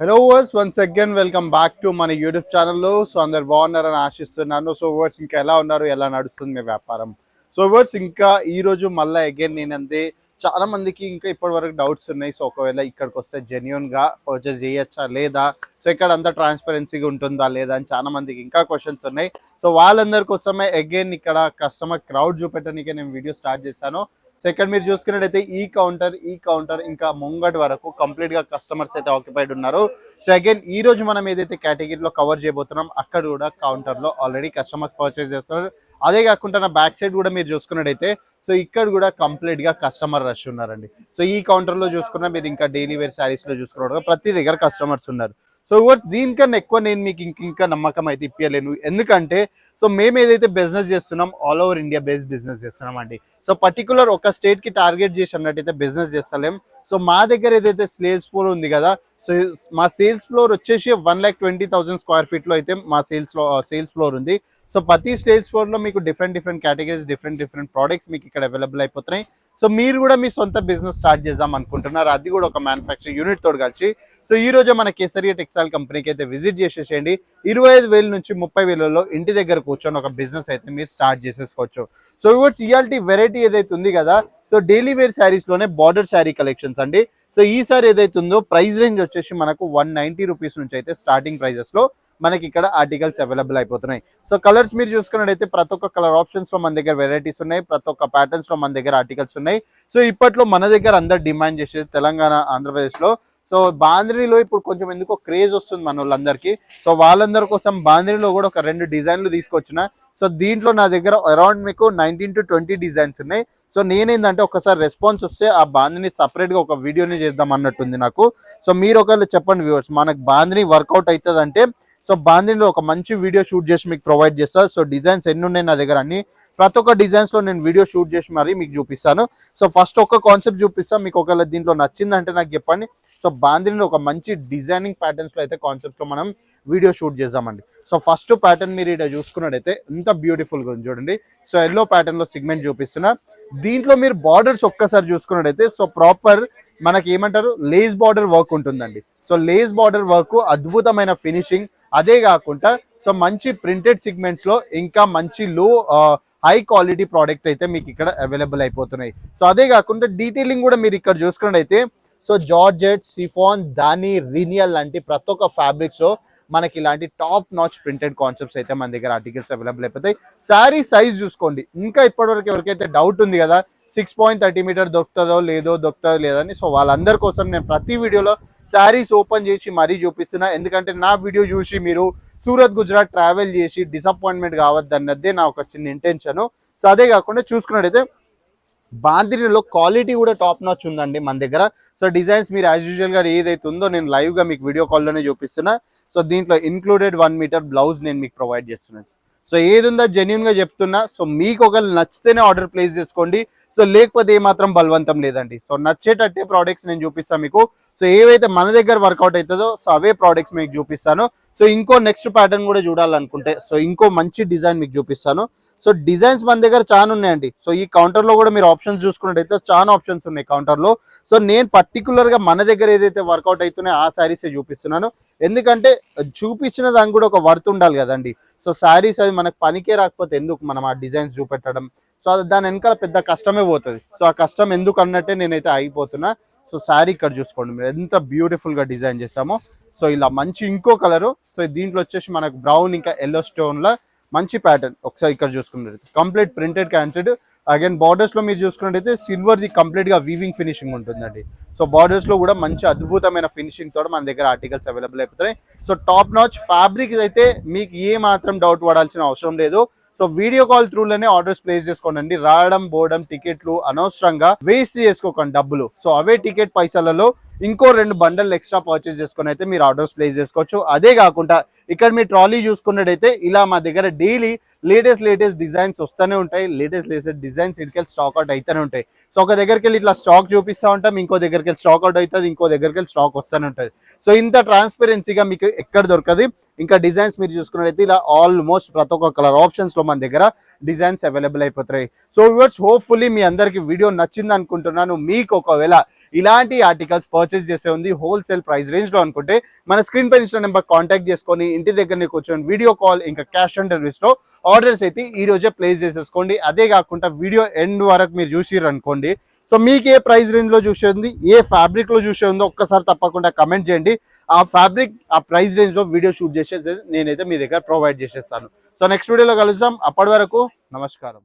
Hello వర్స్ once again welcome back to మన YouTube ఛానల్లో. సో అందరు బాగున్నారని ఆశిస్తున్నాను. సో వర్స్ ఇంకా ఎలా ఉన్నారు, ఎలా నడుస్తుంది మీ వ్యాపారం? సో వర్స్ ఇంకా ఈరోజు మళ్ళీ అగైన్ నేనంతే చాలా మందికి ఇంకా ఇప్పటి వరకు డౌట్స్ ఉన్నాయి. సో ఒకవేళ ఇక్కడికి వస్తే జెన్యున్గా పర్చేస్ చేయొచ్చా లేదా, సో ఇక్కడ అంతా ట్రాన్స్పరెన్సీగా ఉంటుందా లేదా అని చాలా మందికి ఇంకా క్వశ్చన్స్ ఉన్నాయి. సో వాళ్ళందరి కోసమే అగైన్ ఇక్కడ కస్టమర్ క్రౌడ్ చూపెట్టడానికే నేను వీడియో స్టార్ట్ చేశాను. సో ఇక్కడ మీరు చూసుకున్నట్టయితే ఈ కౌంటర్ ఇంకా ముంగటి వరకు కంప్లీట్ గా కస్టమర్స్ అయితే ఆక్యుపైడ్ ఉన్నారు. సో అగైన్ ఈ రోజు మనం ఏదైతే కేటగిరీలో కవర్ చేయబోతున్నాం అక్కడ కూడా కౌంటర్ లో ఆల్రెడీ కస్టమర్స్ పర్చేస్ చేస్తున్నారు. అదే కాకుండా నా బ్యాక్ సైడ్ కూడా మీరు చూసుకున్నట్టయితే సో ఇక్కడ కూడా కంప్లీట్ గా కస్టమర్ రష్ ఉన్నారండి. సో ఈ కౌంటర్ లో చూసుకున్నా మీరు ఇంకా డైలీ వేర్ శారీస్ లో చూసుకున్న ప్రతి దగ్గర కస్టమర్స్ ఉన్నారు. సో దీనికన్నా ఎక్కువ నేను మీకు ఇంకా నమ్మకం అయితే ఇప్పలేను. ఎందుకంటే సో మేము ఏదైతే బిజినెస్ చేస్తున్నాం all over India based business చేస్తున్నాం అండి. సో పర్టికులర్ ఒక స్టేట్ కి టార్గెట్ చేసి అన్నట్టయితే బిజినెస్ చేస్తలేం. సో మా దగ్గర ఏదైతే సేల్స్ ఫ్లోర్ ఉంది కదా, సో మా సేల్స్ ఫ్లోర్ వచ్చేసి 1,20,000 స్క్వేర్ ఫీట్ లో అయితే మా సేల్స్ ఫ్లోర్ ఉంది. సో ప్రతి సేల్స్ ఫ్లోర్ లో మీకు డిఫరెంట్ కేటగిరీస్ డిఫరెంట్ ప్రోడక్ట్స్ మీకు ఇక్కడ అవైలబుల్ అయిపోతున్నాయి. సో మీరు కూడా మీ సొంత బిజినెస్ స్టార్ట్ చేద్దాం అనుకుంటున్నారు, అది కూడా ఒక మ్యానుఫ్యాక్చరింగ్ యూనిట్ తోడు కలిసి. సో ఈ రోజు మన కేసరియా టెక్స్టైల్ కంపెనీకి అయితే విజిట్ చేసేసేయండి. 25,000 నుంచి 30,000లో ఇంటి దగ్గర కూర్చొని ఒక బిజినెస్ అయితే మీరు స్టార్ట్ చేసేసుకోవచ్చు. సో ఇవాళ ఇయాల్టీ వెరైటీ ఏదైతే ఉంది కదా, సో డైలీ వేర్ శారీస్ లోనే బార్డర్ శారీ కలెక్షన్స్ అండి. సో ఈ సారీ ఏదైతే ఉందో ప్రైస్ రేంజ్ వచ్చేసి మనకు 190 రూపీస్ నుంచి అయితే స్టార్టింగ్ ప్రైజెస్ లో మనకి ఇక్కడ ఆర్టికల్స్ అవైలబుల్ అయిపోతున్నాయి. సో కలర్స్ మీరు చూసుకున్నట్టయితే ప్రతి ఒక్క కలర్ ఆప్షన్స్ లో మన దగ్గర వెరైటీస్ ఉన్నాయి, ప్రతి ఒక్క ప్యాటర్న్స్ లో మన దగ్గర ఆర్టికల్స్ ఉన్నాయి. సో ఇప్పట్లో మన దగ్గర అందరు డిమాండ్ చేసేది తెలంగాణ ఆంధ్రప్రదేశ్ లో సో బాంద్రీలో ఇప్పుడు కొంచెం ఎందుకో క్రేజ్ వస్తుంది మన వాళ్ళందరికీ. సో వాళ్ళందరి కోసం బాంద్రీలో కూడా ఒక 2 డిజైన్లు తీసుకొచ్చిన. సో దీంట్లో నా దగ్గర అరౌండ్ మీకు 19 to 20 డిజైన్స్ ఉన్నాయి. సో నేనేందంటే ఒకసారి రెస్పాన్స్ వస్తే ఆ బాందిని సపరేట్ గా ఒక వీడియోని చేద్దాం అన్నట్టుంది నాకు. సో మీరు ఒకవేళ చెప్పండి వ్యూవర్స్, మనకు బాందిని వర్కౌట్ అవుతుంది అంటే సో బాందినిలో ఒక మంచి వీడియో షూట్ చేసి మీకు ప్రొవైడ్ చేస్తా. సో డిజైన్స్ ఎన్ని ఉన్నాయి నా దగ్గర అన్ని, ప్రతి ఒక్క డిజైన్స్ లో నేను వీడియో షూట్ చేసి మరి మీకు చూపిస్తాను. సో ఫస్ట్ ఒక కాన్సెప్ట్ చూపిస్తాను, మీకు ఒకవేళ దీంట్లో నచ్చిందంటే నాకు చెప్పండి. సో బాందినిలో ఒక మంచి డిజైనింగ్ ప్యాటర్న్స్ లో అయితే కాన్సెప్ట్స్ లో మనం వీడియో షూట్ చేద్దామండి. సో ఫస్ట్ ప్యాటర్న్ మీరు ఇక్కడ చూసుకున్నట్టయితే ఎంత బ్యూటిఫుల్ గా ఉంది చూడండి. సో ఎల్లో ప్యాటర్న్ లో సిగ్మెంట్ చూపిస్తున్నా. దీంట్లో మీరు బార్డర్స్ ఒక్కసారి చూసుకున్నట్టయితే సో ప్రాపర్ మనకి ఏమంటారు లేస్ బార్డర్ వర్క్ ఉంటుందండి. సో లేస్ బార్డర్ వర్క్ అద్భుతమైన ఫినిషింగ్. అదే కాకుండా సో మంచి ప్రింటెడ్ సిగ్మెంట్స్ లో ఇంకా మంచి లో హై క్వాలిటీ ప్రోడక్ట్ అయితే మీకు ఇక్కడ అవైలబుల్ అయిపోతున్నాయి. సో అదే కాకుండా డీటెయిలింగ్ కూడా మీరు ఇక్కడ చూసుకున్నట్టయితే సో జార్జెట్, సిఫాన్, దాని, రీనియల్ లాంటి ప్రతి ఒక్క ఫ్యాబ్రిక్స్ లో మనకి ఇలాంటి టాప్ నాచ్ ప్రింటెడ్ కాన్సెప్ట్స్ అయితే మన దగ్గర ఆర్టికల్స్ అవైలబుల్ అయిపోతాయి. శారీ సైజ్ చూసుకోండి, ఇంకా ఇప్పటివరకు ఎవరికైతే డౌట్ ఉంది కదా 6.30 మీటర్ దొరుకుతుందో లేదని, సో వాళ్ళందరి కోసం నేను ప్రతి వీడియోలో శారీస్ ఓపెన్ చేసి మరీ చూపిస్తున్నా. ఎందుకంటే నా వీడియో చూసి మీరు సూరత్, గుజరాత్ ట్రావెల్ చేసి డిసప్పాయింట్మెంట్ కావద్దు అన్నదే నా ఒక చిన్న ఇంటెన్షన్. సో అదే కాకుండా చూసుకున్నట్టయితే బాందినిలో క్వాలిటీ కూడా టాప్ నాచ్ ఉందండి మన దగ్గర. సో డిజైన్స్ మీరు యాజ్ యూజువల్ గా ఏదైతే ఉందో నేను లైవ్ గా మీకు వీడియో కాల్లోనే చూపిస్తున్నా. సో దీంట్లో ఇన్క్లూడెడ్ 1 మీటర్ బ్లౌజ్ నేను మీకు ప్రొవైడ్ చేస్తున్నాను. సో ఏది ఉందో జెన్యున్ గా చెప్తున్నా. సో మీకు ఒకవేళ నచ్చితేనే ఆర్డర్ ప్లేస్ చేసుకోండి, సో లేకపోతే ఏమాత్రం బలవంతం లేదండి. సో నచ్చేటట్టే ప్రోడక్ట్స్ నేను చూపిస్తాను మీకు. సో ఏవైతే మన దగ్గర వర్కౌట్ అవుతుందో సో అవే ప్రోడక్ట్స్ మీకు చూపిస్తాను. సో ఇంకో నెక్స్ట్ ప్యాటర్న్ కూడా చూడాలనుకుంటే సో ఇంకో మంచి డిజైన్ మీకు చూపిస్తాను. సో డిజైన్స్ మన దగ్గర చాలా ఉన్నాయండి. సో ఈ కౌంటర్ లో కూడా మీరు ఆప్షన్స్ చూసుకున్నట్టయితే చాలా ఆప్షన్స్ ఉన్నాయి కౌంటర్ లో. సో నేను పర్టికులర్ గా మన దగ్గర ఏదైతే వర్కౌట్ అవుతున్నాయో ఆ శారీస్ చూపిస్తున్నాను. ఎందుకంటే చూపించిన దానికి కూడా ఒక వర్త్ ఉండాలి కదండి. సో శారీస్ అది మనకు పనికే రాకపోతే ఎందుకు మనం ఆ డిజైన్స్ చూపెట్టడం. సో దాని వెనకాల పెద్ద కష్టమే పోతుంది. సో ఆ కష్టం ఎందుకు అన్నట్టే నేనైతే ఆగిపోతున్నా. సో శారీ ఇక్కడ చూసుకోండి మీరు ఎంత బ్యూటిఫుల్ గా డిజైన్ చేసామో. సో ఇలా మంచి ఇంకో కలరు. సో దీంట్లో వచ్చేసి మనకు బ్రౌన్ ఇంకా ఎల్లో స్టోన్ లో మంచి ప్యాటర్న్ ఒకసారి ఇక్కడ చూసుకున్నట్టు కంప్లీట్ ప్రింటెడ్ క్యాంటెడ్. అగైన్ బార్డర్స్ లో మీరు చూసుకున్నట్టయితే సిల్వర్ ది కంప్లీట్ గా వీవింగ్ ఫినిషింగ్ ఉంటుందండి. సో బార్డర్స్ లో కూడా మంచి అద్భుతమైన ఫినిషింగ్ తోటి మన దగ్గర ఆర్టికల్స్ అవైలబుల్ అయిపోతాయి. సో టాప్ నాచ్ ఫ్యాబ్రిక్ అయితే మీకు ఏ మాత్రం డౌట్ పడాల్సిన అవసరం లేదు. సో వీడియో కాల్ త్రూ లోనే ఆర్డర్స్ ప్లేస్ చేసుకోండి. రావడం పోవడం టికెట్లు అనవసరంగా వేస్ట్ చేసుకోకండి డబ్బులు. సో అవే టికెట్ పైసలలో ఇంకో 2 బండల్ ఎక్స్ట్రా పర్చేస్ చేసుకుని అయితే మీరు ఆర్డర్స్ ప్లేస్ చేసుకోవచ్చు. అదే కాకుండా ఇక్కడ మీ ట్రాలీ చూసుకున్నట్టయితే ఇలా మా దగ్గర డైలీ లేటెస్ట్ డిజైన్స్ వస్తూనే ఉంటాయి. లేటెస్ట్ డిజైన్స్ ఇటుకెళ్ళి స్టాక్ అవుట్ అయితేనే ఉంటాయి. సో ఒక దగ్గరికి వెళ్ళి ఇట్లా స్టాక్ చూపిస్తూ ఉంటాం, ఇంకో దగ్గరికి వెళ్ళి స్టాక్ అవుట్ అవుతుంది, ఇంకో దగ్గరికి వెళ్ళి స్టాక్ వస్తూనే ఉంటుంది. సో ఇంత ట్రాన్స్పరెన్సీగా మీకు ఎక్కడ దొరకదు. ఇంకా డిజైన్స్ మీరు చూసుకున్నట్టయితే ఇలా ఆల్మోస్ట్ ప్రతి ఒక్క కలర్ ఆప్షన్స్ లో మన దగ్గర డిజైన్స్ అవైలబుల్ అయిపోతాయి. సో వ్యూవర్స్ హోప్ఫుల్లీ మీ అందరికి వీడియో నచ్చింది అనుకుంటున్నాను. మీకు ఒకవేళ ఇలాంటి ఆర్టికల్స్ పర్చేస్ చేసే ఉంది హోల్సేల్ ప్రైస్ రేంజ్లో అనుకుంటే మన స్క్రీన్ పైన ఇచ్చిన నెంబర్ కాంటాక్ట్ చేసుకొని ఇంటి దగ్గర కూర్చొని వీడియో కాల్ ఇంకా క్యాష్ ఆన్ డెలివరీస్లో ఆర్డర్స్ అయితే ఈ రోజే ప్లేస్ చేసేసుకోండి. అదే కాకుండా వీడియో ఎండ్ వరకు మీరు చూసిర్రు అనుకోండి, సో మీకు ఏ ప్రైస్ రేంజ్లో చూసేది, ఏ ఫ్యాబ్రిక్లో చూసేది ఒక్కసారి తప్పకుండా కమెంట్ చేయండి. ఆ ఫ్యాబ్రిక్ ఆ ప్రైస్ రేంజ్లో వీడియో షూట్ చేసేది నేనైతే మీ దగ్గర ప్రొవైడ్ చేసేస్తాను. సో నెక్స్ట్ వీడియోలో కలుద్దాం. అప్పటి వరకు నమస్కారం.